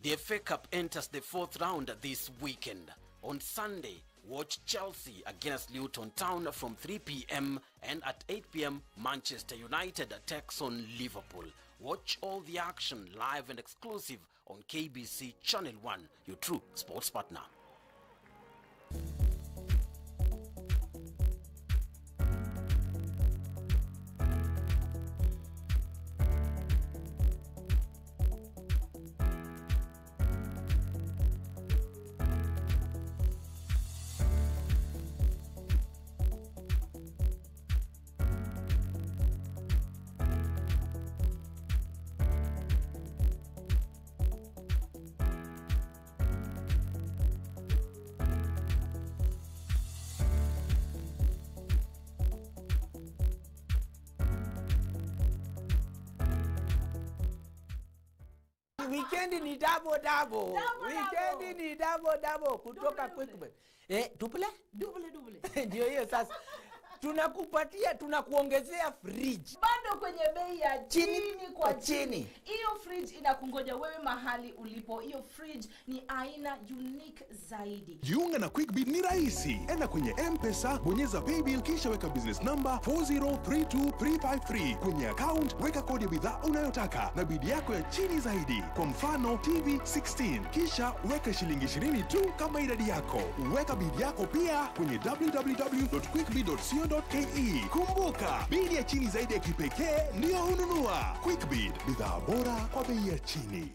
The FA Cup enters the fourth round this weekend. On Sunday, watch Chelsea against Luton Town from 3 p.m. and at 8 p.m. Manchester United takes on Liverpool. Watch all the action live and exclusive on KBC Channel 1, your true sports partner. Weekend ni double. Weekend ni double kutoka QuickBet. Double. Ndio hiyo sasa. Tunakuongezea fridge. Bado kwenye bei ya chini kwa chini. Hiyo fridge inakungoja wewe mahali ulipo. Hiyo fridge ni aina unique zaidi. Jiunga na QuickBit ni rahisi. Enda kwenye M-Pesa, bonyeza paybill kisha weka business number 4032353. Kwenye account weka kodi ya bidhaa unayotaka na bidi yako ya chini zaidi. Kwa mfano TV 16. Kisha weka shilingi 20 tu kama idadi yako. Weka bidi yako pia kwenye www.quickbit.co.ke. Kumbuka, bidi ya chini zaidi ya kipekee ndio ununua. QuickBit, bidhaa bora kwa bei ya chini.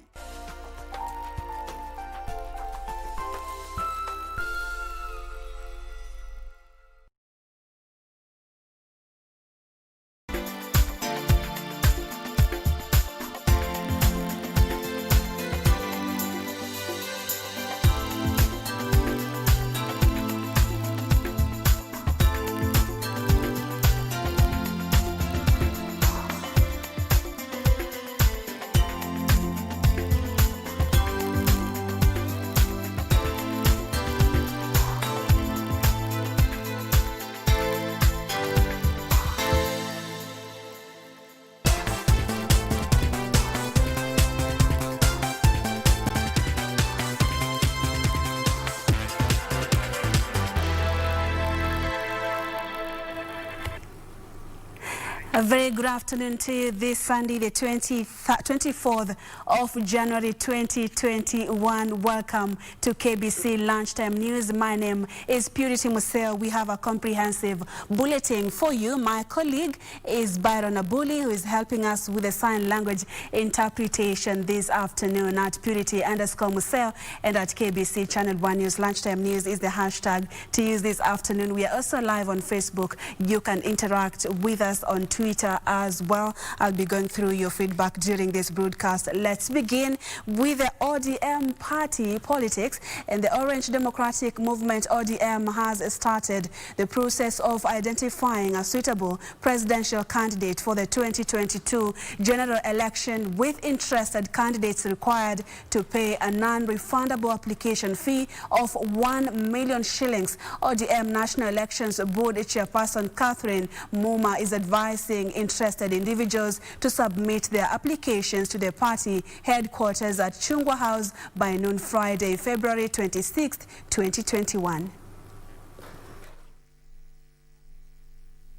A very good afternoon to you this Sunday, the 24th of January 2021. Welcome to KBC Lunchtime News. My name is Purity Museo. We have a comprehensive bulletin for you. My colleague is Byron Abuli, who is helping us with the sign language interpretation this afternoon. At Purity_Museo and at KBC Channel 1 News. Lunchtime News is the hashtag to use this afternoon. We are also live on Facebook. You can interact with us on Twitter as well. I'll be going through your feedback during this broadcast. Let's begin with the ODM party politics. And the Orange Democratic Movement, ODM, has started the process of identifying a suitable presidential candidate for the 2022 general election, with interested candidates required to pay a non-refundable application fee of 1 million shillings. ODM National Elections Board Chairperson Catherine Muma is advising interested individuals to submit their applications to the party headquarters at Chungwa House by noon Friday, February 26, 2021.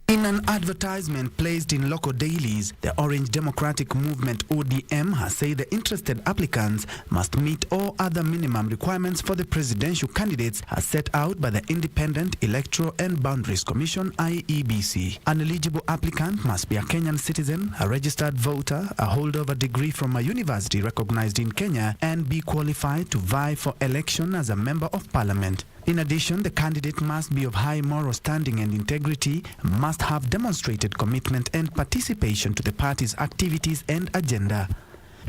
In an advertisement placed in local dailies, the Orange Democratic Movement ODM has said the interested applicants must meet all other minimum requirements for the presidential candidates as set out by the Independent Electoral and Boundaries Commission IEBC. An eligible applicant must be a Kenyan citizen, a registered voter, a holder of a degree from a university recognized in Kenya, and be qualified to vie for election as a member of parliament. In addition, the candidate must be of high moral standing and integrity, must have demonstrated commitment and participation to the party's activities and agenda.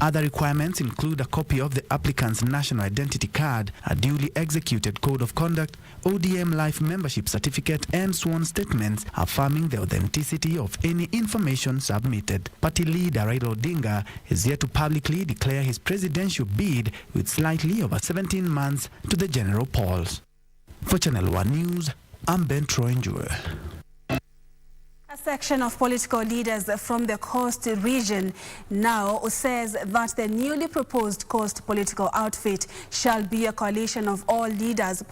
Other requirements include a copy of the applicant's national identity card, a duly executed code of conduct, ODM life membership certificate, and sworn statements affirming the authenticity of any information submitted. Party leader Raila Odinga is yet to publicly declare his presidential bid with slightly over 17 months to the general polls. For Channel 1 News, I'm Ben Troy Njue. A section of political leaders from the Coast region now says that the newly proposed Coast political outfit shall be a coalition of all leaders,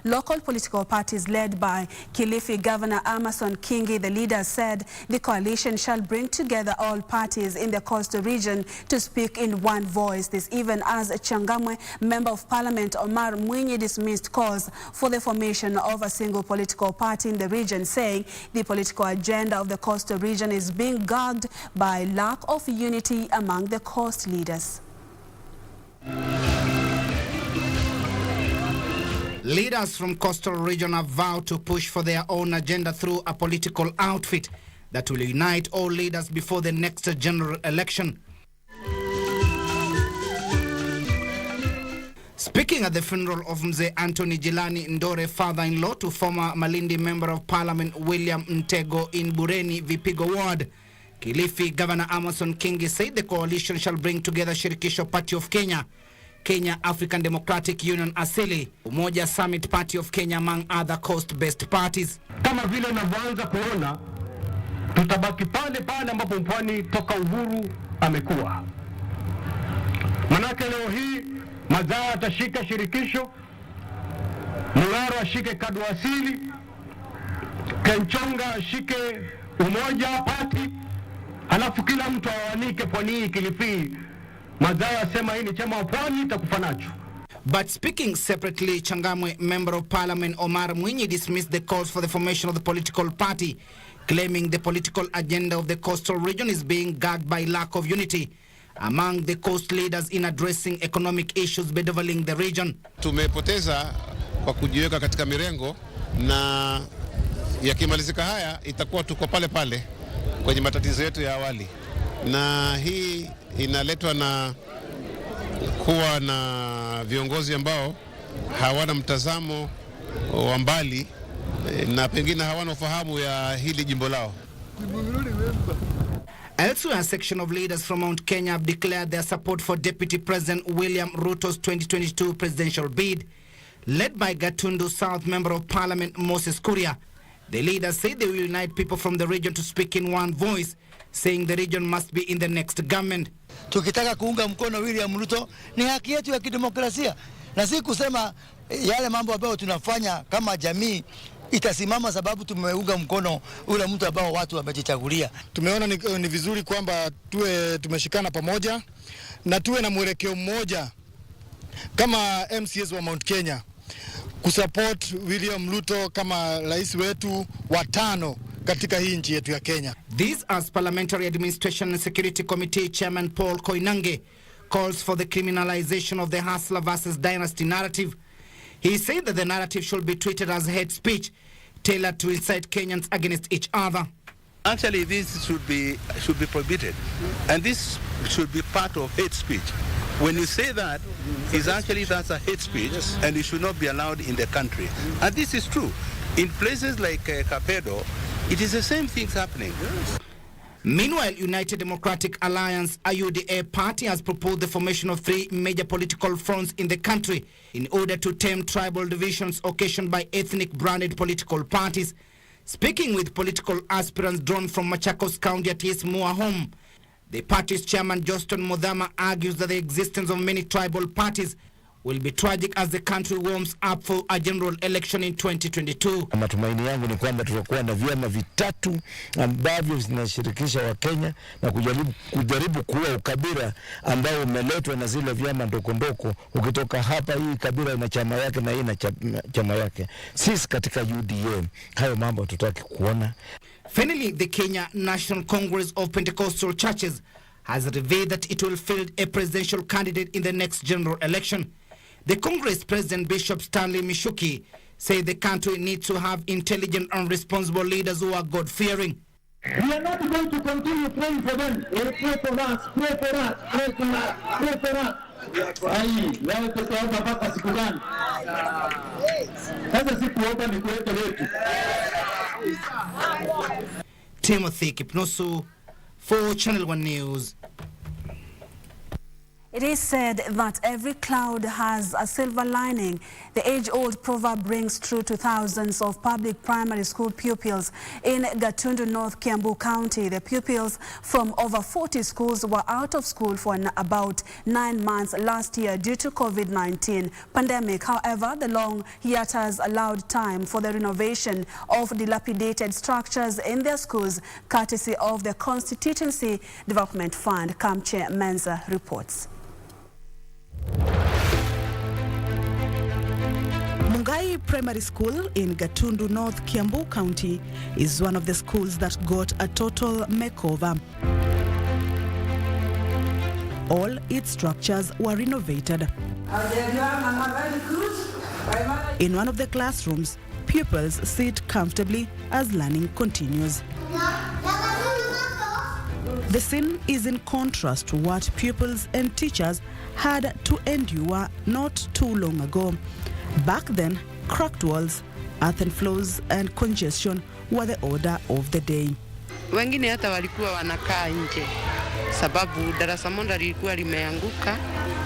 local political parties led by Kilifi Governor Amason Kingi. The leaders said the coalition shall bring together all parties in the Coast region to speak in one voice. This even as Changamwe Member of Parliament Omar Mwinyi dismissed calls for the formation of a single political party in the region, saying the political agenda of the coastal region is being gagged by lack of unity among the coast leaders. Leaders from coastal region have vowed to push for their own agenda through a political outfit that will unite all leaders before the next general election. Speaking at the funeral of Mzee Anthony Jilani Ndore, father-in-law to former Malindi Member of Parliament William Ntego in Bureni, Vipigo Ward, Kilifi Governor Amason Kingi said the coalition shall bring together Shirikisho Party of Kenya, Kenya African Democratic Union Asili, Umoja Summit Party of Kenya, among other coast-based parties. Kama vile unavyoanza kuona, tutabaki pale pale ambapo mpwani toka uhuru amekuwa. Manake leo hii Mazao atashika Shirikisho, Mularo ashike Kadu Asili, Kenchonga ashike Umoja Party, halafu kila mtu awanike pwani hii Kilifi. Mazao asema hii ni chama pwani itakufa nacho. But speaking separately, Changamwe Member of Parliament Omar Mwinyi dismissed the calls for the formation of the political party, claiming the political agenda of the coastal region is being gagged by lack of unity among the coast leaders in addressing economic issues bedeviling the region. Tumepoteza kwa kujiweka katika mirengo, na yakimalizika haya itakuwa tuko pale pale kwenye matatizo yetu ya awali, na hii inaletwa na kuwa na viongozi ambao hawana mtazamo wa mbali na pengine hawana ufahamu ya hili jimbo lao. Elsewhere, a section of leaders from Mount Kenya have declared their support for Deputy President William Ruto's 2022 presidential bid, led by Gatundu South Member of Parliament Moses Kuria. The leaders say they will unite people from the region to speak in one voice, saying the region must be in the next government. Tukitaka kuunga mkono William Ruto ni haki yetu ya kidemokrasia, na si kusema yale mambo ambayo tunafanya kama jamii itasimama sababu tumeunga mkono ule mtu ambao watu wamejichagulia. Tumeona ni vizuri kwamba tumeshikana pamoja na tuwe na mwelekeo mmoja kama MCS wa Mount Kenya kusupport William Ruto kama rais wetu wa 5 katika hii nchi yetu ya Kenya. This as Parliamentary Administration and Security Committee Chairman Paul Koinange calls for the criminalization of the hustler versus dynasty narrative. He said that the narrative should be treated as hate speech, tailored to incite Kenyans against each other. Actually, this should be prohibited, and this should be part of hate speech. When you say that, that's a hate speech, and it should not be allowed in the country. And this is true. In places like Kapedo, it is the same things happening. Meanwhile, United Democratic Alliance (UDA) party has proposed the formation of 3 major political fronts in the country in order to tame tribal divisions occasioned by ethnic branded political parties. Speaking with political aspirants drawn from Machakos County at his Mua home, the party's chairman Justin Modhama argues that the existence of many tribal parties will be tragic as the country warms up for a general election in 2022. Matumaini yangu ni kwamba tutakuwa na vyama vitatu ambavyo zinashirikisha wa Kenya na kujaribu kuwa ukabila ambao umeletwa na zile vyama ndoko. Ukitoka hapa hii kabila ina chama yake na hii ina chama yake. Sisi katika UDA hayo mambo tutaki kuona. Finally, the Kenya National Congress of Pentecostal Churches has revealed that it will field a presidential candidate in the next general election. The Congress President Bishop Stanley Mishuki said the country needs to have intelligent and responsible leaders who are God-fearing. We are not going to continue praying for them. Pray for us, pray for us, pray for us, pray for us. Leo tutaomba mpaka siku gani? Sasa sikuomba ni kuweka wetu. Timothy Kipnosu for Channel 1 News. It is said that every cloud has a silver lining. The age-old proverb rings true to thousands of public primary school pupils in Gatundu, North Kiambu County. The pupils from over 40 schools were out of school for about 9 months last year due to COVID-19 pandemic. However, the long hiatus allowed time for the renovation of dilapidated structures in their schools, courtesy of the Constituency Development Fund. Kamche Menza reports. Mungai Primary School in Gatundu, North Kiambu County is one of the schools that got a total makeover. All its structures were renovated. In one of the classrooms, pupils sit comfortably as learning continues. The scene is in contrast to what pupils and teachers had to endure not too long ago. Back then, cracked walls, earthen floors and congestion were the order of the day. Wengine hata walikuwa wanakaa nje sababu darasa moja lilikuwa limeanguka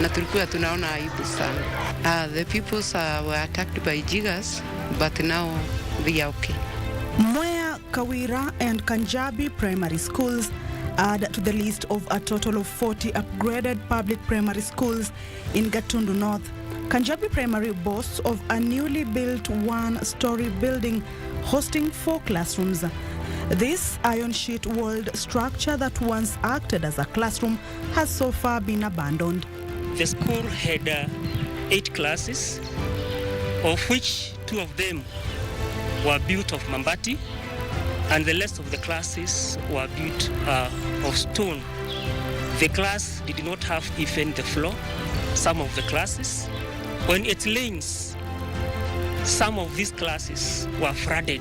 na tulikuwa tunaona aibu sana. The pupils were attacked by jiggers, but now they are okay. Mwea, Kawira and Kanjabi primary schools add to the list of a total of 40 upgraded public primary schools in Gatundu North. Kanjabi Primary boasts of a newly built one-story building hosting 4 classrooms. This iron sheet walled structure that once acted as a classroom has so far been abandoned. The school had 8 classes, of which 2 of them were built of mambati, and the rest of the classes were built of stone. The class did not have even the floor. Some of the classes, when it rains, some of these classes were flooded.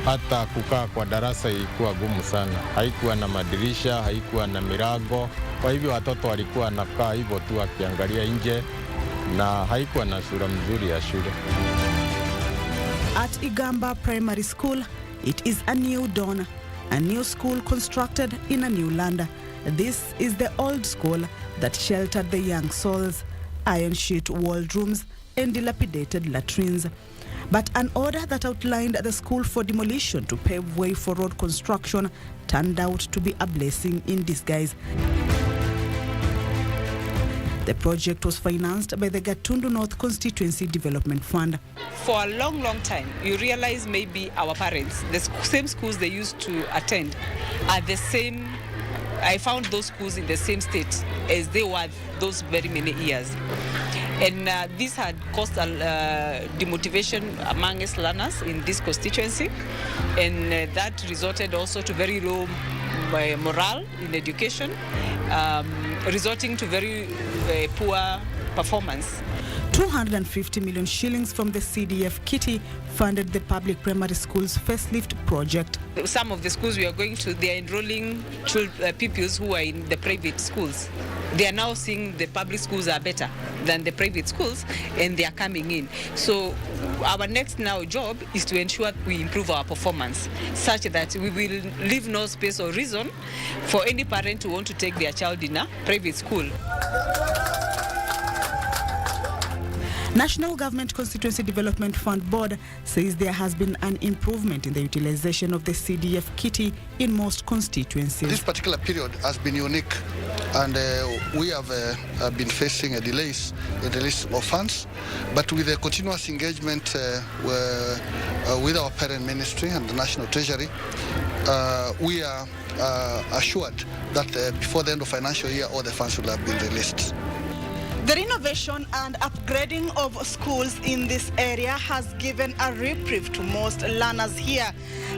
Hata kukaa kwa darasa ilikuwa gumu sana. Haikuwa na madirisha, haikuwa na milango. Kwa hivyo watoto walikuwa wanakaa hivyo tu wakiangalia nje na haikuwa na sura mzuri ya shule. At Igamba Primary School, it is a new dawn, a new school constructed in a new land. This is the old school that sheltered the young souls, iron sheet walled rooms and dilapidated latrines. But an order that outlined the school for demolition to pave way for road construction turned out to be a blessing in disguise. The project was financed by the Gatundu North Constituency Development Fund. For a long, long time, you realize maybe our parents, the same schools they used to attend, are the same. I found those schools in the same state as they were those very many years. And this had caused a demotivation among us learners in this constituency. And that resulted also to very low morale in education, resulting to very poor performance. 250 million shillings from the CDF kitty funded the public primary schools facelift project. Some of the schools we are going to, they are enrolling pupils who are in the private schools. They are now seeing the public schools are better than the private schools, and they are coming in. So our next now job is to ensure we improve our performance such that we will leave no space or reason for any parent to want to take their child in a private school. National Government Constituency Development Fund Board says there has been an improvement in the utilization of the CDF kitty in most constituencies. This particular period has been unique, and we have been facing delays in the release of funds, but with the continuous engagement with our parent ministry and the National Treasury, we are assured that before the end of financial year all the funds will have been released. The renovation and upgrading of schools in this area has given a reprieve to most learners here.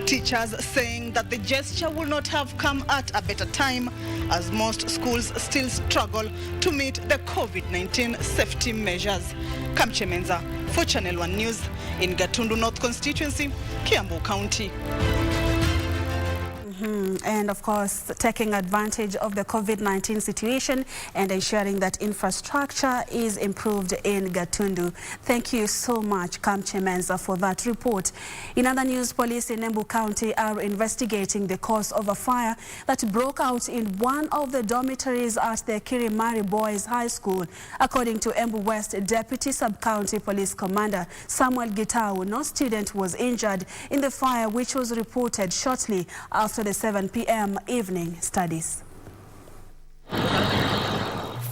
Teachers saying that the gesture would not have come at a better time, as most schools still struggle to meet the COVID-19 safety measures. Kamche Menza for Channel 1 News in Gatundu North Constituency, Kiambu County. And of course, taking advantage of the COVID-19 situation and ensuring that infrastructure is improved in Gatundu. Thank you so much, Kamche Menza, for that report. In other news, police in Embu County are investigating the cause of a fire that broke out in one of the dormitories at the Kirimari Boys High School. According to Embu West Deputy Sub-County Police Commander Samuel Gitau, no student was injured in the fire, which was reported shortly after the 7 p.m. evening studies.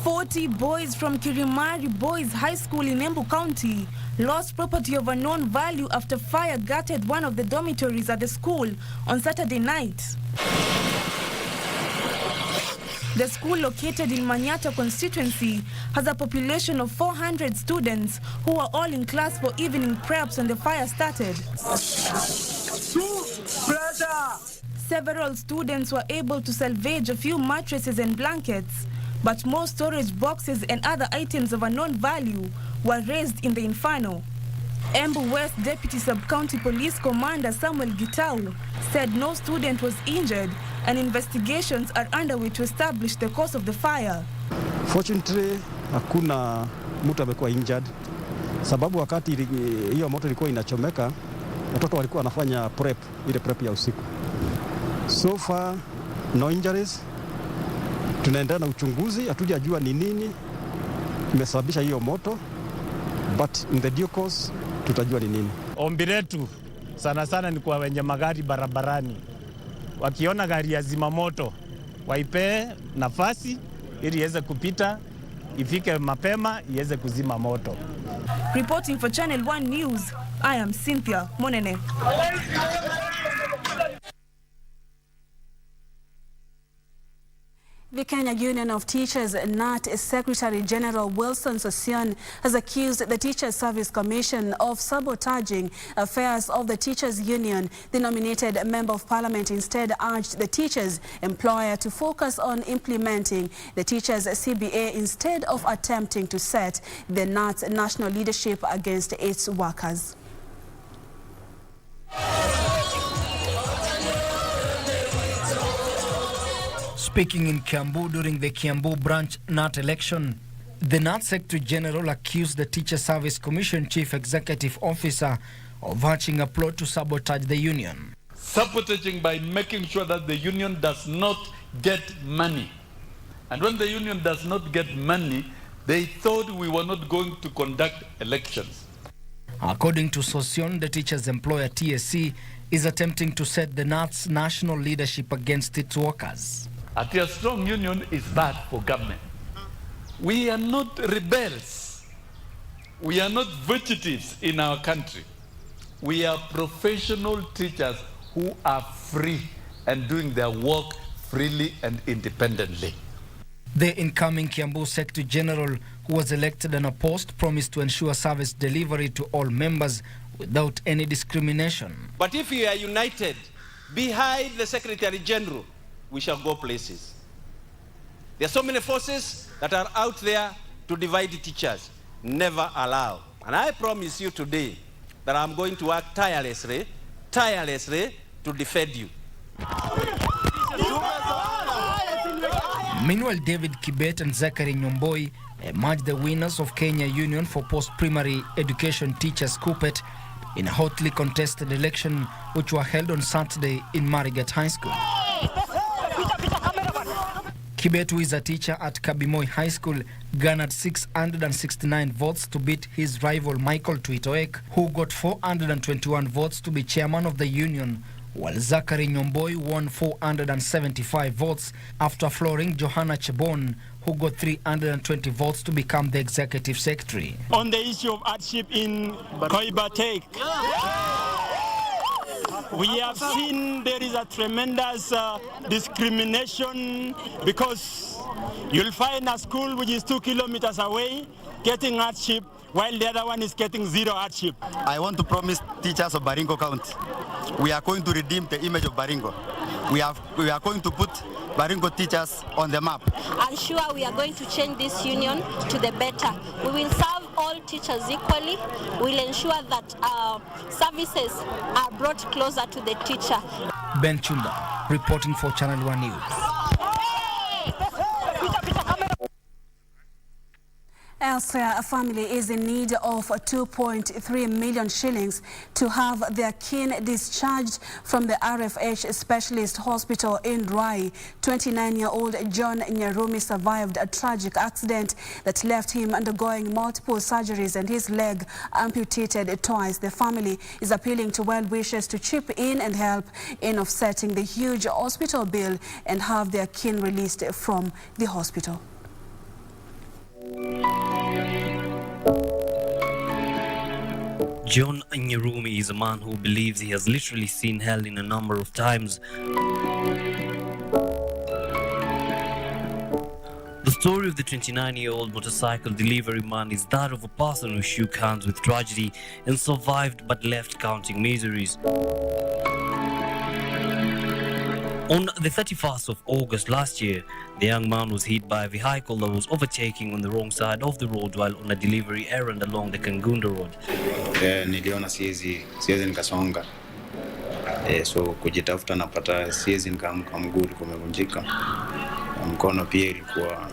40 boys from Kirimari Boys High School in Embu County lost property of unknown value after fire gutted one of the dormitories at the school on Saturday night. The school, located in Manyata constituency, has a population of 400 students who are all in class for evening preps when the fire started. Several students were able to salvage a few mattresses and blankets, but more storage boxes and other items of unknown value were raised in the inferno. Embu West Deputy Sub-County Police Commander Samuel Gitau said no student was injured and investigations are underway to establish the cause of the fire. Fortunately, hakuna mtu amekuwa injured. Sababu wakati hiyo moto ilikuwa inachomeka, watoto walikuwa wanafanya ile prep ya usiku. So far, no injuries. Tunaendelea na uchunguzi, hatujajua ni nini imesababisha hiyo moto, but in the due course tutajua ni nini. Ombi letu sana sana ni kwa wenye magari barabarani, wakiona gari ya zimamoto waipee nafasi ili iweze kupita, ifike mapema iweze kuzima moto. Reporting for Channel 1 News, I am Cynthia Monene. The Kenya Union of Teachers NAT Secretary General Wilson Sossion has accused the Teachers Service Commission of sabotaging affairs of the Teachers Union. The nominated Member of Parliament instead urged the teachers' employer to focus on implementing the Teachers CBA instead of attempting to set the NAT's national leadership against its workers. Speaking in Kiambu during the Kiambu branch NAT election, the NAT Secretary General accused the Teacher Service Commission Chief Executive Officer of hatching a plot to sabotage the union. Sabotaging by making sure that the union does not get money. And when the union does not get money, they thought we were not going to conduct elections. According to Sossion, the teachers' employer TSC is attempting to set the NAT's national leadership against its workers. A strong union is bad for government. We are not rebels. We are not fugitives in our country. We are professional teachers who are free and doing their work freely and independently. The incoming Kiambu Secretary General, who was elected on a post, promised to ensure service delivery to all members without any discrimination. But if we are united behind the Secretary General, we shall go places. There are so many forces that are out there to divide the teachers. Never allow. And I promise you today that I'm going to work tirelessly to defend you. Meanwhile, David Kibet and Zachary Nyomboi emerged the winners of Kenya Union for Post-Primary Education Teachers KUPPET in a hotly contested election which were held on Saturday in Marigat High School. Kibet, who is a teacher at Kabimoi High School, garnered 669 votes to beat his rival Michael Tuitoek, who got 421 votes to be chairman of the union, while Zachary Nyomboi won 475 votes after flooring Johanna Chebon, who got 320 votes to become the executive secretary. On the issue of hardship in Koibatek, we have seen there is a tremendous discrimination, because you'll find a school which is 2 kilometers away getting hardship while the other one is getting zero hardship. I want to promise teachers of Baringo County, we are going to redeem the image of Baringo. We are going to put Baringo teachers on the map. I'm sure we are going to change this union to the better. We will serve all teachers equally. We will ensure that services are brought closer to the teacher. Ben Chunda, Reporting for Channel 1 News. Elsewhere, a family is in need of 2.3 million shillings to have their kin discharged from the RFH Specialist Hospital in Rai. 29-year-old John Nyarumi survived a tragic accident that left him undergoing multiple surgeries and his leg amputated twice. The family is appealing to well-wishers to chip in and help in offsetting the huge hospital bill and have their kin released from the hospital. John Nyarumi is a man who believes he has literally seen hell in a number of times. The story of the 29-year-old motorcycle delivery man is that of a person who shook hands with tragedy and survived but left counting miseries. On the 31st of August last year, the young man was hit by a vehicle that was overtaking on the wrong side of the road while on a delivery errand along the Kangunda Road. Niliona siwezi nikasonga. So kujitafuta napata siwezi nikaamka, mguu ulikuwa umevunjika. Mkono pia ilikuwa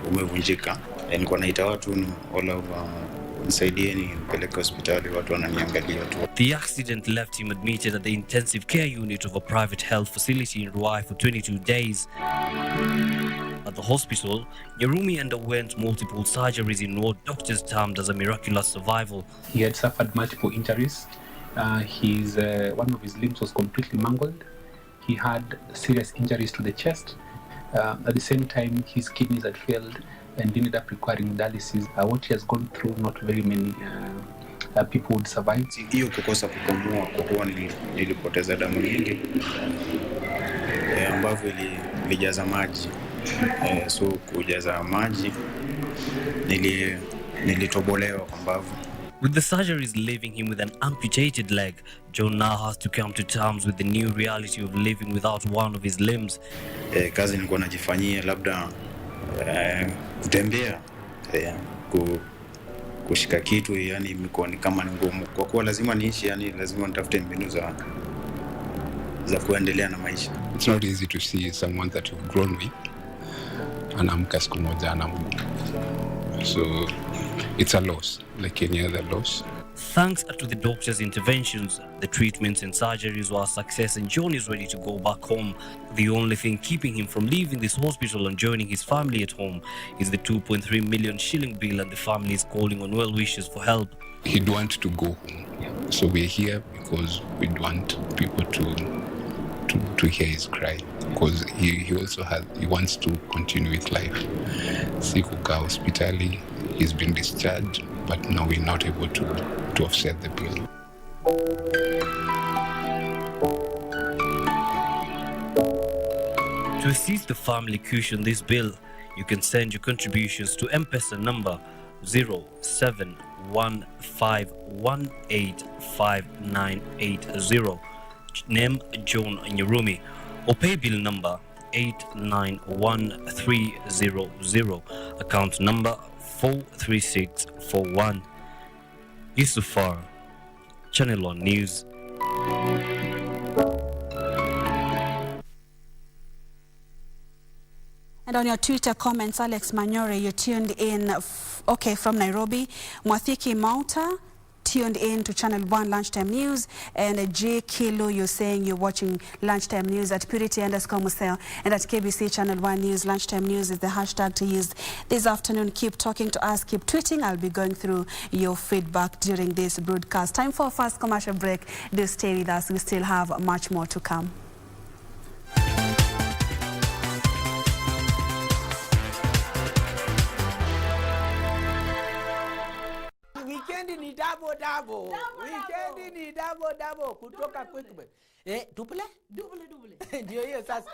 umevunjika. Nilikuwa naita watu all over nisaidieni nipeleke hospitali, watu wananiangalia tu. The accident left him admitted at the intensive care unit of a private health facility in Ruai for 22 days. At the hospital, Nyarumi underwent multiple surgeries in what doctors termed as a miraculous survival. He had suffered multiple injuries. One of his limbs was completely mangled. He had serious injuries to the chest. At the same time, his kidneys had failed and ended up requiring dialysis. What he has gone through, not very many people would survive. Hiyo kukosa kupumua kwa kuwa nilipoteza damu nyingi ambavyo ilijaza maji. So kujaza maji nilitobolewa kwa mbavu. With the surgeries leaving him with an amputated leg, John now has to come to terms with the new reality of living without one of his limbs. Kazi nilikuwa najifanyia labda kutembea, kushika kitu, yani imekuwa ni kama ni ngumu. Kwa kuwa lazima niishi, yani lazima nitafute mbinu za kuendelea na maisha. It's not easy to see someone that you've grown with anaamka siku moja ana mguu. So it's a loss, like any other loss. Thanks to the doctor's interventions, the treatments and surgeries were a success and John is ready to go back home. The only thing keeping him from leaving this hospital and joining his family at home is the 2.3 million shilling bill, and the family is calling on well-wishers for help. He'd want to go home. So we're here because we'd want people to hear his cry, because he also he wants to continue with life. Sikuka hospitali, he's been discharged, but now we're not able to offset the bill. To assist the family cushion this bill, you can send your contributions to M-Pesa number 0715185980. Name John Nyarumi, or pay bill number 891300, account number 43641. Yusufar, Channel 1 News. And on your Twitter comments, Alex Manyore, you tuned in, from Nairobi. Mwathiki Mauta tuned in to Channel 1 Lunchtime News. And J. Kilo, you're saying you're watching Lunchtime News at Purity_Museo. And at KBC Channel 1 News, Lunchtime News is the hashtag to use this afternoon. Keep talking to us, keep tweeting. I'll be going through your feedback during this broadcast. Time for a first commercial break. Do stay with us. We still have much more to come. Weekendi ni double. Weekendi ni double kutoka Quickbet. Double. Ndio hiyo sasa.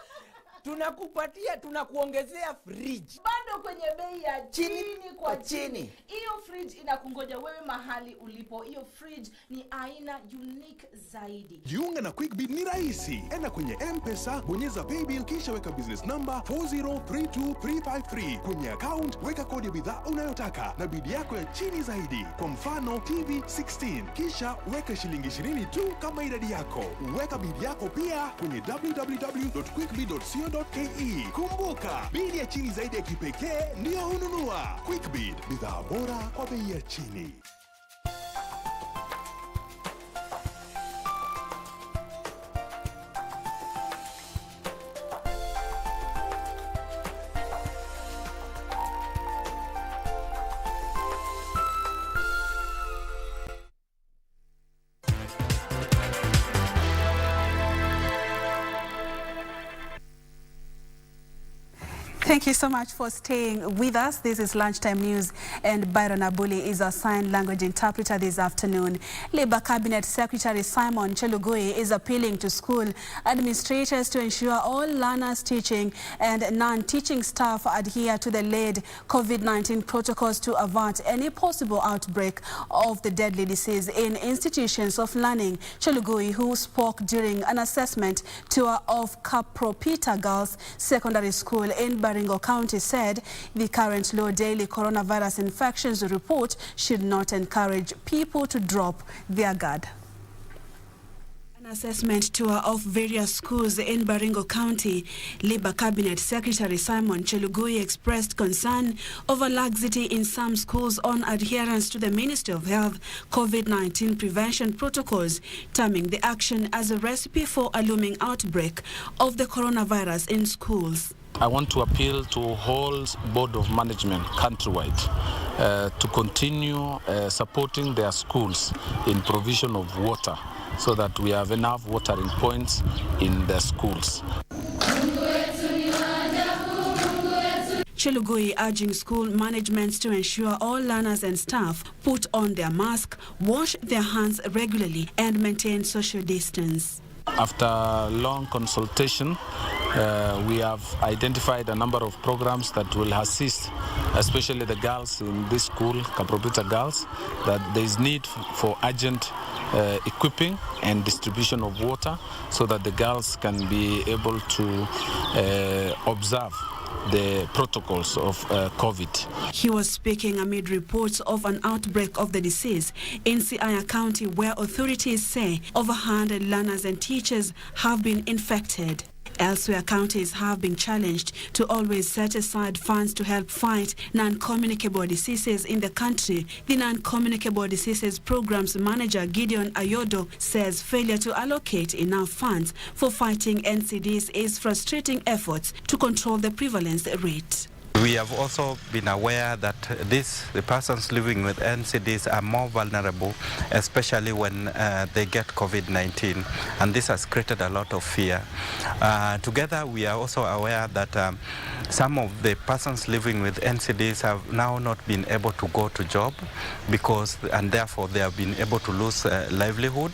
tunakupatia, tunakuongezea fridge bado kwenye bei ya chini kwa chini. Hiyo fridge inakungoja wewe mahali ulipo. Hiyo fridge ni aina unique zaidi. Jiunga na QuickBid ni rahisi. Enda kwenye M-Pesa, bonyeza paybill kisha weka business number 4032353. Kwenye account weka kodi ya bidhaa unayotaka na bid yako ya chini zaidi. Kwa mfano TV 16, kisha weka shilingi 20 tu kama idadi yako. Weka bid yako pia kwenye www.quickbid.co.ke. Kumbuka, bid ya chini zaidi ya kipekee ndio hununua. QuickBid, bidhaa bora kwa bei ya chini. Thank you so much for staying with us. This is Lunchtime News, and Byron Abuli is our sign language interpreter this afternoon. Labour Cabinet Secretary Simon Chelugui is appealing to school administrators to ensure all learners, teaching and non-teaching staff adhere to the laid COVID-19 protocols to avert any possible outbreak of the deadly disease in institutions of learning. Chelugui, who spoke during an assessment tour of Kapropita Girls Secondary School in Baringo County, said the current low daily coronavirus infections report should not encourage people to drop their guard. An assessment tour of various schools in Baringo County, Labour Cabinet Secretary Simon Chelugui expressed concern over laxity in some schools on adherence to the Ministry of Health COVID-19 prevention protocols, terming the action as a recipe for a looming outbreak of the coronavirus in schools. I want to appeal to whole board of management countrywide to continue supporting their schools in provision of water so that we have enough watering points in the schools. Chelugui urging school managements to ensure all learners and staff put on their mask, wash their hands regularly and maintain social distance. After long consultation, we have identified a number of programs that will assist, especially the girls in this school, Kapropita Girls, that there is need for urgent equipping and distribution of water so that the girls can be able to observe the protocols of COVID. He was speaking amid reports of an outbreak of the disease in Siaya County, where authorities say over 100 learners and teachers have been infected. Elsewhere, counties have been challenged to always set aside funds to help fight non-communicable diseases in the country. The Non-Communicable Diseases Programs Manager Gideon Ayodo says failure to allocate enough funds for fighting NCDs is frustrating efforts to control the prevalence rate. We have also been aware that the persons living with NCDs are more vulnerable, especially when they get COVID-19, and this has created a lot of fear. Together, we are also aware that some of the persons living with NCDs have now not been able to go to job and therefore they have been able to lose livelihood,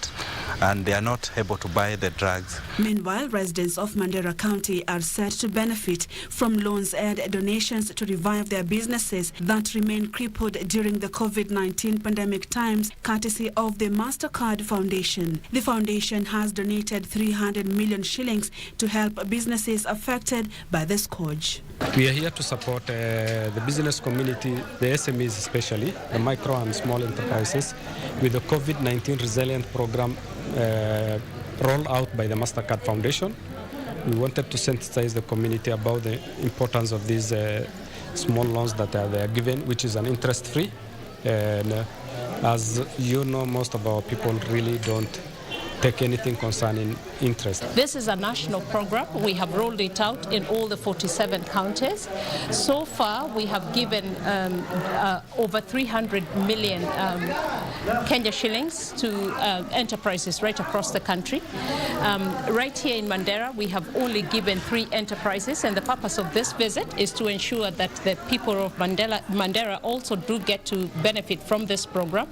and they are not able to buy the drugs. Meanwhile, residents of Mandera County are set to benefit from loans and donations to revive their businesses that remain crippled during the COVID-19 pandemic times, courtesy of the MasterCard Foundation. The foundation has donated 300 million shillings to help businesses affected by the scourge. We are here to support the business community, the SMEs especially, the micro and small enterprises, with the COVID-19 resilient program rolled out by the MasterCard Foundation. We wanted to sensitize the community about the importance of these small loans that they are given, which is an interest-free. And as you know, most of our people really don't take anything concerning interest. This is a national program. We have rolled it out in all the 47 counties. So far, we have given over 300 million Kenya shillings to enterprises right across the country. Right here in Mandera, we have only given 3 enterprises, and the purpose of this visit is to ensure that the people of Mandera also do get to benefit from this program.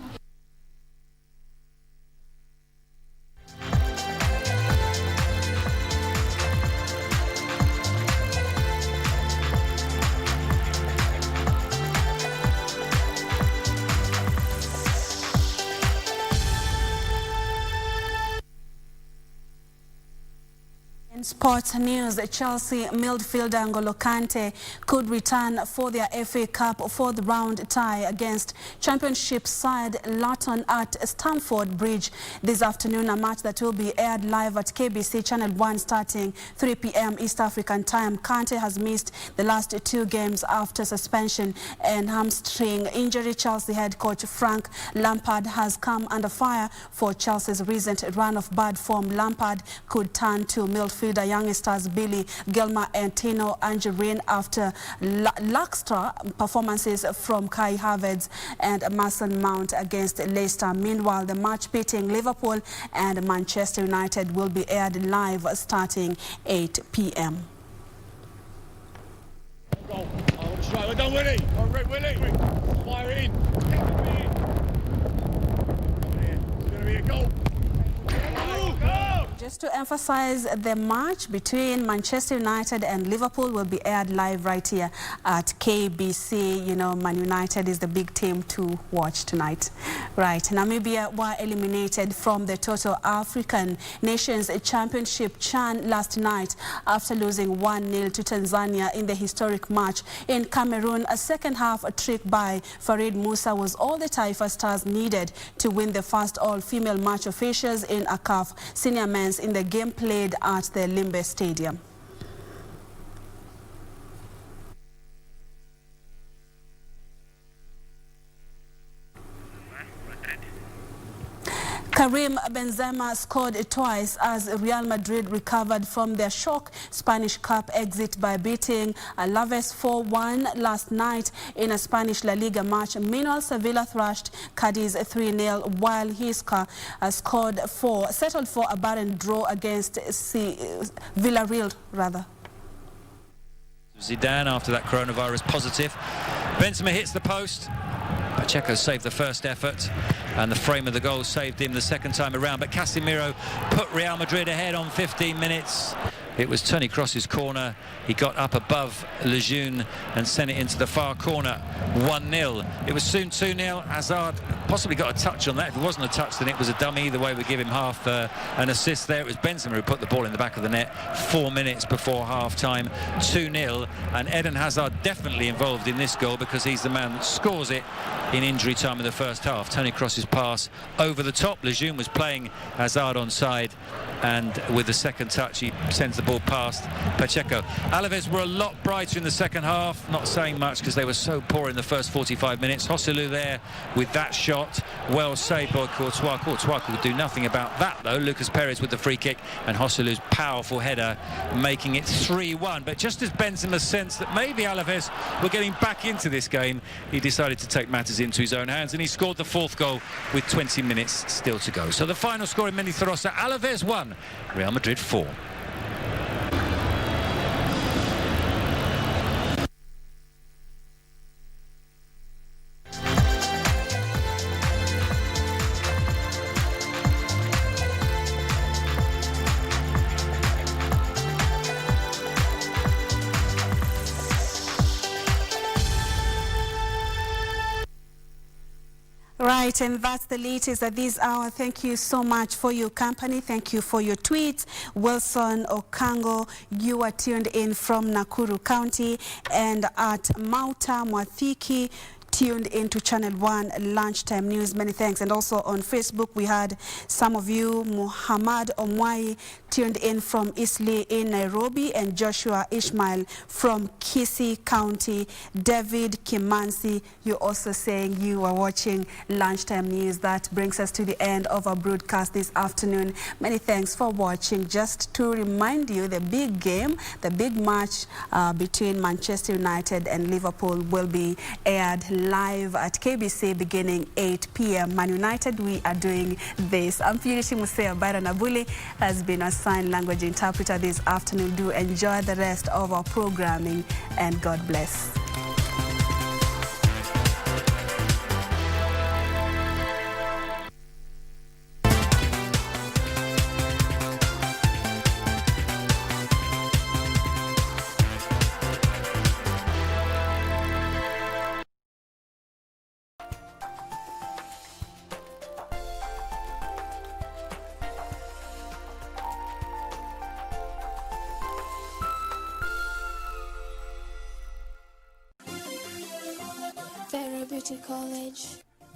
In sports news, Chelsea midfielder N'Golo Kante could return for their FA Cup fourth round tie against Championship side Luton at Stamford Bridge this afternoon, a match that will be aired live at KBC Channel 1 starting 3 p.m. East African time. Kante has missed the last two games after suspension and hamstring injury. Chelsea head coach Frank Lampard has come under fire for Chelsea's recent run of bad form. Lampard could turn to midfielder young stars Billy Gilmour and Tino Angelin after lackluster performances from Kai Havertz and Mason Mount against Leicester. Meanwhile, the match between Liverpool and Manchester United will be aired live starting 8 p.m. We're done, Willie. Willie. Fire in. It's going to be a goal. Just to emphasize, the match between Manchester United and Liverpool will be aired live right here at KBC. You know, Man United is the big team to watch tonight. Right, Namibia were eliminated from the Total African Nations Championship CHAN last night after losing 1-0 to Tanzania in the historic match in Cameroon. A second-half trick by Farid Musa was all the Taifa Stars needed to win the first all-female match of Asians in a CAF Senior Men's in the game played at the Limbe Stadium. Karim Benzema scored twice as Real Madrid recovered from their shock Spanish Cup exit by beating Alaves 4-1 last night in a Spanish La Liga match. Meanwhile, Sevilla thrashed Cadiz 3-0 while Hisca settled for a barren draw against Villarreal. Zidane after that coronavirus positive. Benzema hits the post. Pacheco saved the first effort and the frame of the goal saved him the second time around, but Casemiro put Real Madrid ahead on 15 minutes. It was Toni Kroos's corner. He got up above Lejeune and sent it into the far corner. 1-0. It was soon 2-0. Hazard possibly got a touch on that. If it wasn't a touch, then it was a dummy. Either way, we give him half an assist there. It was Benzema who put the ball in the back of the net 4 minutes before half-time. 2-0. And Eden Hazard definitely involved in this goal because he's the man that scores it in injury time in the first half. Toni Kroos's pass over the top. Lejeune was playing Hazard onside, and with the second touch, he sends the ball past Pacheco. Alaves were a lot brighter in the second half, not saying much because they were so poor in the first 45 minutes. Joselu there with that shot, well saved by Courtois. Courtois could do nothing about that though. Lucas Perez with the free kick and Joselu's powerful header making it 3-1. But just as Benzema sensed that maybe Alaves were getting back into this game, he decided to take matters into his own hands and he scored the fourth goal with 20 minutes still to go. So the final score in Mendizorroza, Alaves 1, Real Madrid 4. Right, and that's the latest at this hour. Thank you so much for your company. Thank you for your tweets. Wilson Okango, you are tuned in from Nakuru County, and at Mauta Mwathiki, tuned into Channel 1 Lunchtime News. Many thanks. And also on Facebook, we had some of you, Muhammad Omwai, tuned in from Eastleigh in Nairobi, and Joshua Ishmael from Kisii County. David Kimansi, you're also saying you are watching Lunchtime News. That brings us to the end of our broadcast this afternoon. Many thanks for watching. Just to remind you, the big game, the big match between Manchester United and Liverpool will be aired live at KBC beginning 8 p.m. Man United, we are doing this. I'm Purity Museo. Byron Abuli has been a sign language interpreter this afternoon. Do enjoy the rest of our programming, and God bless. Beauty College.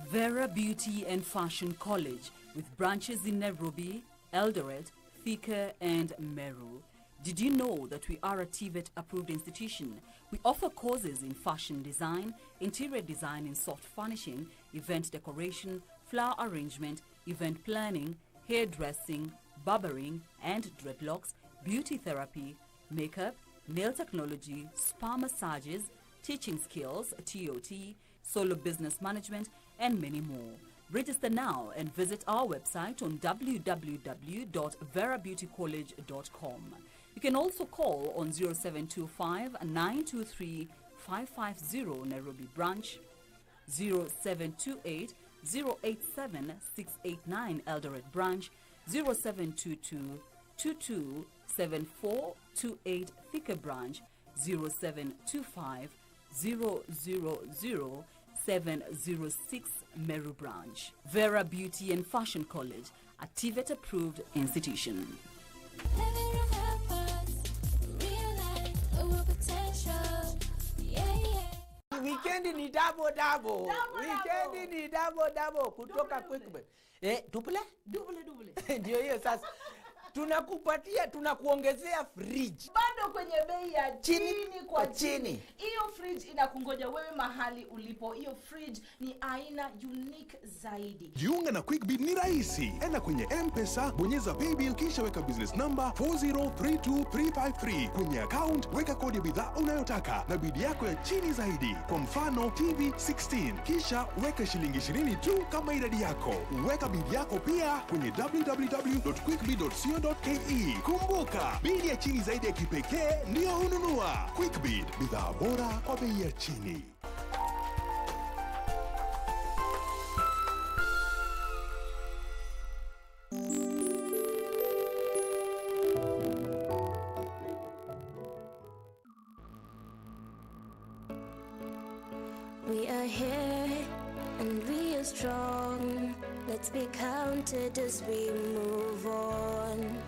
Vera Beauty and Fashion College, with branches in Nairobi, Eldoret, Thika and Meru. Did you know that we are a TVET approved institution? We offer courses in fashion design, interior design in soft furnishing, event decoration, flower arrangement, event planning, hairdressing, barbering and dreadlocks, beauty therapy, makeup, nail technology, spa massages, teaching skills, TOT, solo business management and many more. Register now and visit our website on www.verabeautycollege.com. You can also call on 0725 923 550 Nairobi branch, 0728 087 689 Eldoret branch, 0722 227428 Thika branch, 0725 000 706 Meru branch. Vera Beauty and Fashion College, a TVET approved institution. Weekend ni double. Weekend ni double kutoka Quickbet. Double? Ndio hiyo sasa. Tunakuongezea fridge. Bado kwenye bei ya chini kwa chini. Hiyo fridge inakungoja wewe mahali ulipo. Hiyo fridge ni aina unique zaidi. Jiunga na Quickbit ni rahisi. Enda kwenye M-Pesa, bonyeza paybill kisha weka business number 4032353. Kwenye account weka kodi ya bidhaa unayotaka na bidi yako ya chini zaidi. Kwa mfano TV 16. Kisha weka shilingi 20 tu kama idadi yako. Weka bidi yako pia kwenye www.quickbit.co.ke. Kumbuka, bidi ya chini zaidi ya kipekee ndio ununua. Quickbit, bidhaa bora kwa bei ya chini. We are here and we are strong. Let's be counted as we move on.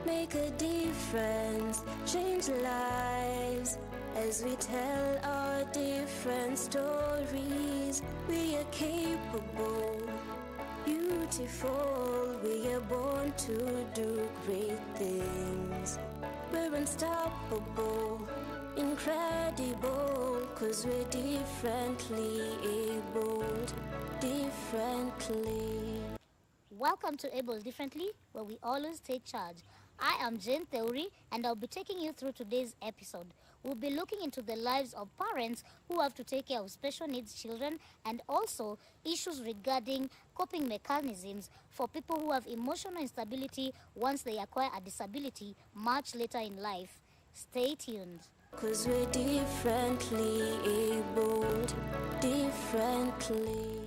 Make a difference, change lives as we tell our different stories. We are capable, beautiful. We are born to do great things. We're unstoppable, incredible, 'cause we're differently abled, differently. Welcome to Able Differently, where we always take charge. I am Jane Theory, and I'll be taking you through today's episode. We'll be looking into the lives of parents who have to take care of special needs children, and also issues regarding coping mechanisms for people who have emotional instability once they acquire a disability much later in life. Stay tuned. 'Cause we're differently abled, differently.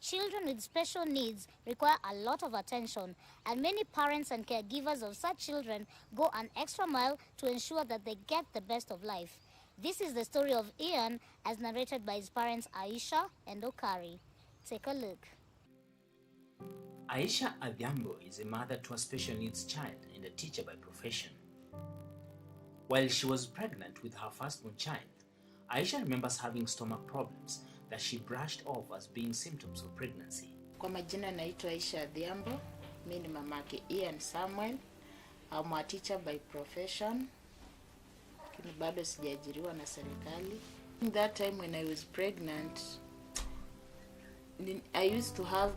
Children with special needs require a lot of attention, and many parents and caregivers of such children go an extra mile to ensure that they get the best of life. This is the story of Ian, as narrated by his parents Aisha and Okari. Take a look. Aisha Adhiambo is a mother to a special needs child and a teacher by profession. While she was pregnant with her firstborn child, Aisha remembers having stomach problems that she brushed off as being symptoms of pregnancy. Kwa majina naitwa Aisha Adhiambo, mimi ni mamake Ian Samuel. I'm a teacher by profession. Lakini bado sijaajiriwa na serikali. In that time when I was pregnant, I used to have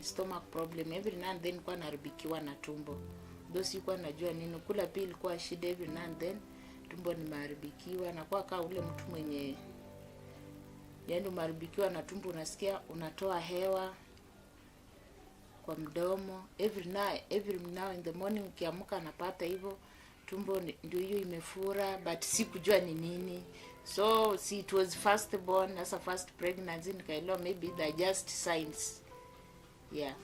stomach problem. Every now and then kwa naribikiwa na tumbo. Though sikuwa najua nini, kula pia ilikuwa shida. Every now and then tumbo nimeharibikiwa, na kwa ule mtu mwenye yaani umeharibikiwa na tumbo, unasikia unatoa hewa kwa mdomo. Every now in the morning ukiamka napata hivyo tumbo ndio hiyo imefura, but sikujua ni nini. So it was first born, as a first pregnancy, nikaelewa maybe they're just signs. Yeah.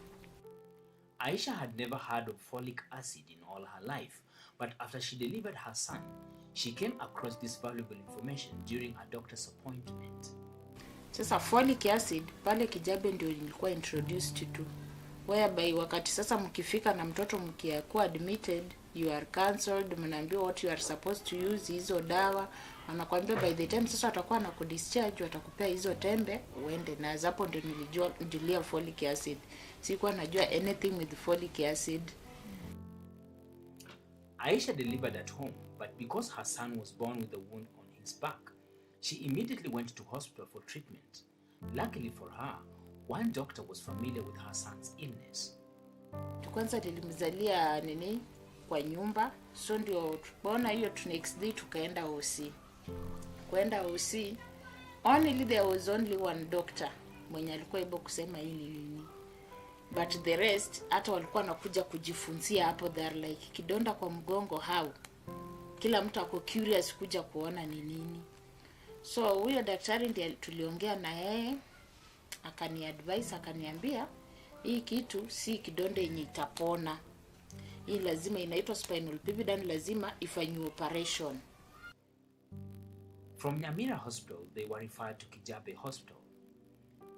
Aisha had never heard of folic acid in all her life, but after she delivered her son, she came across this valuable information during a doctor's appointment. Sasa folic acid pale Kijabe ndio nilikuwa introduced to, whereby wakati sasa mkifika na mtoto mkiakuwa admitted, you are cancelled, mnaambiwa what you are supposed to use hizo dawa, Anakuambia by the time sasa atakuwa na kudischarge watakupea hizo tembe uende na hapo ndio nilijua folic acid. Sikuwa najua anything with folic acid. Aisha delivered at home, but because her son was born with a wound on his back, she immediately went to hospital for treatment. Luckily for her, one doctor was familiar with her son's illness. Kwanza nilimzalia kwa nyumba, so ndio tukaona hiyo next day tukaenda OC. Kwenda OC, only there was only one doctor mwenye alikuwa able kusema hili nini. But the rest hata walikuwa nakuja kujifunzia hapo there like kidonda kwa mgongo how. Kila mtu ako curious kuja kuona ni nini. So huyo daktari ndiye tuliongea na yeye, akaniadvise akaniambia hii kitu si kidonda yenye itapona. Hii lazima inaitwa spinal pivot and lazima ifanywe operation. From Nyamira Hospital, they were referred to Kijabe Hospital.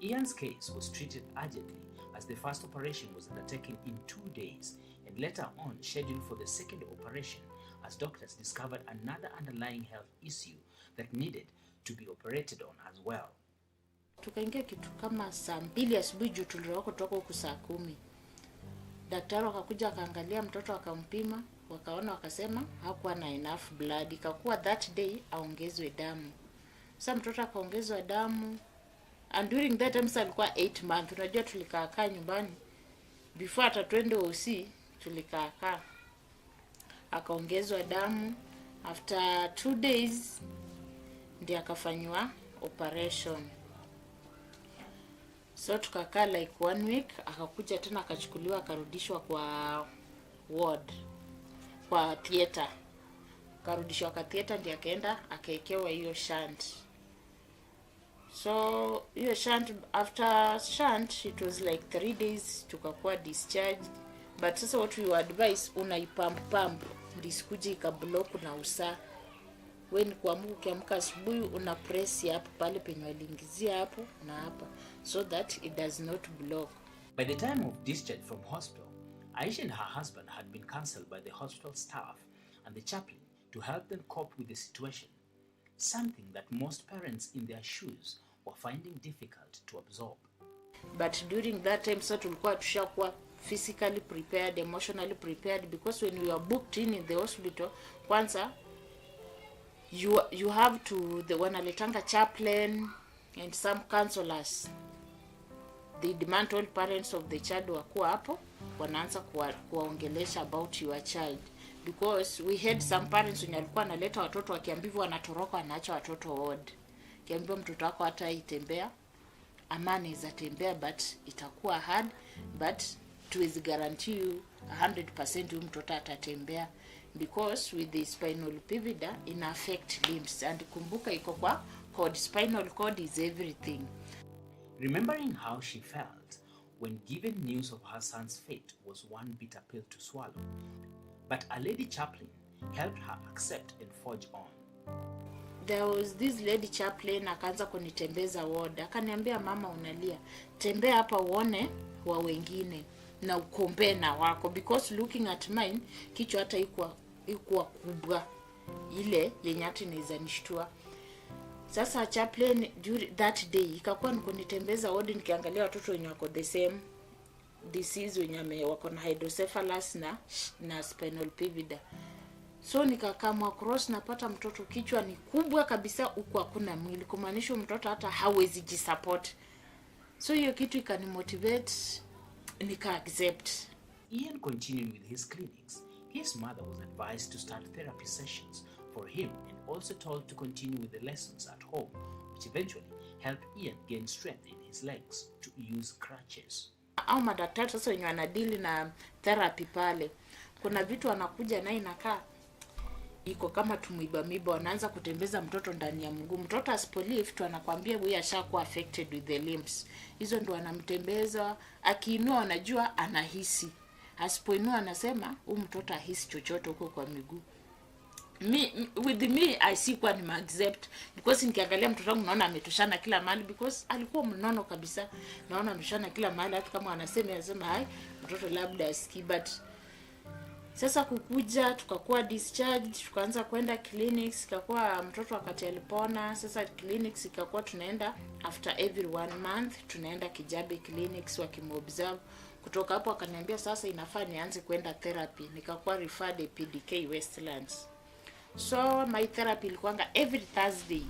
Ian's case was treated urgently as the first operation was undertaken in 2 days and later on scheduled for the second operation as doctors discovered another underlying health issue that needed to be operated on as well. Tukaingia kitu kama saa 2 asubuhi juu tulirauka kutoka huko saa 10. Daktari akakuja akaangalia mtoto akampima, wakaona wakasema hakuwa na enough blood. Ikakuwa that day aongezwe damu. Sasa mtoto akaongezwa damu. And during that time alikuwa 8 months. Unajua tulikaa nyumbani. Before hata twende OC tulikaa. Akaongezwa damu. After 2 days ndiye akafanywa operation. So tukakaa like 1 week, akakuja tena akachukuliwa akarudishwa kwa ward, kwa theater. Akarudishwa kwa theater ndiye akaenda akaekewa hiyo shunt. So hiyo shunt, after shunt it was like 3 days tukakuwa discharged. But sasa what we advise unaipump ndisikuje ikablock na usaa. When ukiamka asubuhi una press hapo pale penye waliingizia hapo na hapa so that it does not block. By the time of discharge from hospital, Aisha and her husband had been counseled by the hospital staff and the chaplain to help them cope with the situation, something that most parents in their shoes were finding difficult to absorb. But during that time so tulikuwa tushakuwa physically prepared, emotionally prepared, because when we were booked in the hospital, kwanza you have to the wanaletanga chaplain and some counselors. They demand all parents of the child wakuwa hapo wanaanza kuwaongelesha about your child, because we had some parents wenye walikuwa analeta watoto wakiambiwa wanatoroka wanaacha watoto ward. Kiambiwa mtoto wako hata itembea amani izatembea but itakuwa hard, but tuwezi guarantee you 100% huyu mtoto atatembea, because with the spinal pivot ina affect limbs, and kumbuka iko kwa cord. Spinal cord is everything. Remembering how she felt when given news of her son's fate was one bitter pill to swallow, but a lady chaplain helped her accept and forge on. There was this lady chaplain akaanza kunitembeza ward, akaniambia mama unalia, tembea hapa uone wa wengine na ukombe na wako, because looking at mine kichwa hata ikuwa kubwa ile yenye hata inaweza nishtua. Sasa chaplain during that day ikakuwa nikunitembeza ward nikiangalia watoto wenye wako the same disease wenye wako na hydrocephalus na spinal pivot. So nikakamwa cross napata mtoto kichwa ni kubwa kabisa huko hakuna mwili, kumaanisha mtoto hata hawezi jisupport. So hiyo kitu ikanimotivate nika accept. Ian continued with his clinics. His mother was advised to start therapy sessions for him and also told to continue with the lessons at home, which eventually helped Ian gain strength in his legs to use crutches. Au madaktari sasa wenye wanadili na therapy pale, kuna vitu wanakuja na inakaa iko kama tumiba, wanaanza kutembeza mtoto ndani ya mguu. Mtoto asipolift anakuambia huyu ashakuwa affected with the limbs. Hizo ndo anamtembeza, akiinua anajua anahisi. Asipoinua anasema huyu mtoto ahisi chochote huko kwa miguu. With me I see kwa ni accept, because nikiangalia mtoto wangu naona ametoshana kila mahali, because alikuwa mnono kabisa. Naona ametoshana kila mahali, hata kama anasema hai mtoto labda asikii, but Sasa kukuja tukakuwa discharged, tukaanza kwenda clinics, ikakuwa mtoto wakati alipona. Sasa clinics ikakuwa tunaenda after every 1 month, tunaenda Kijabe clinics wakimobserve. Kutoka hapo akaniambia sasa inafaa nianze kwenda therapy. Nikakuwa referred PDK Westlands. So my therapy ilikuwanga every Thursday.